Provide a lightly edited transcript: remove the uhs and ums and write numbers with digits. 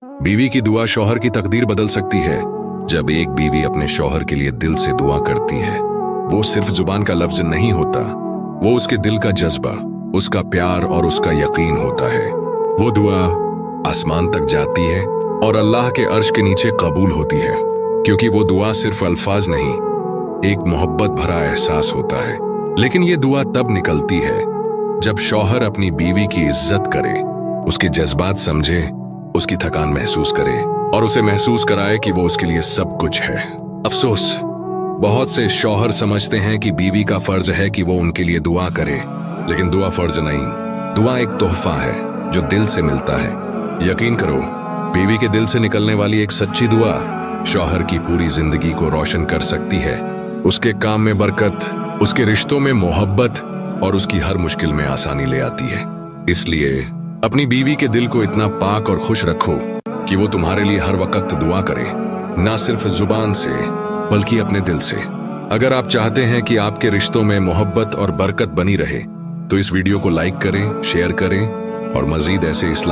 बीवी की दुआ शौहर की तकदीर बदल सकती है। जब एक बीवी अपने शौहर के लिए दिल से दुआ करती है, वो सिर्फ जुबान का लफ्ज नहीं होता, वो उसके दिल का जज्बा, उसका प्यार और उसका यकीन होता है। वो दुआ आसमान तक जाती है और अल्लाह के अर्श के नीचे कबूल होती है, क्योंकि वो दुआ सिर्फ अल्फाज नहीं, एक मोहब्बत भरा एहसास होता है। लेकिन ये दुआ तब निकलती है जब शौहर अपनी बीवी की इज्जत करे, उसके जज्बात समझे, उसकी थकान महसूस करे और उसे महसूस कराए कि वो उसके लिए सब कुछ है। अफसोस, बहुत से शौहर समझते हैं कि बीवी का फर्ज है कि वो उनके लिए दुआ करे, लेकिन दुआ फर्ज नहीं, दुआ एक तोहफा है जो दिल से मिलता है। यकीन करो, बीवी के दिल से निकलने वाली एक सच्ची दुआ शौहर की पूरी जिंदगी को रोशन कर सकती है। उसके काम में बरकत, उसके रिश्तों में मोहब्बत और उसकी हर मुश्किल में आसानी ले आती है। इसलिए अपनी बीवी के दिल को इतना पाक और खुश रखो कि वो तुम्हारे लिए हर वक्त दुआ करे, ना सिर्फ जुबान से बल्कि अपने दिल से। अगर आप चाहते हैं कि आपके रिश्तों में मोहब्बत और बरकत बनी रहे, तो इस वीडियो को लाइक करें, शेयर करें और मजीद ऐसे इस्लाम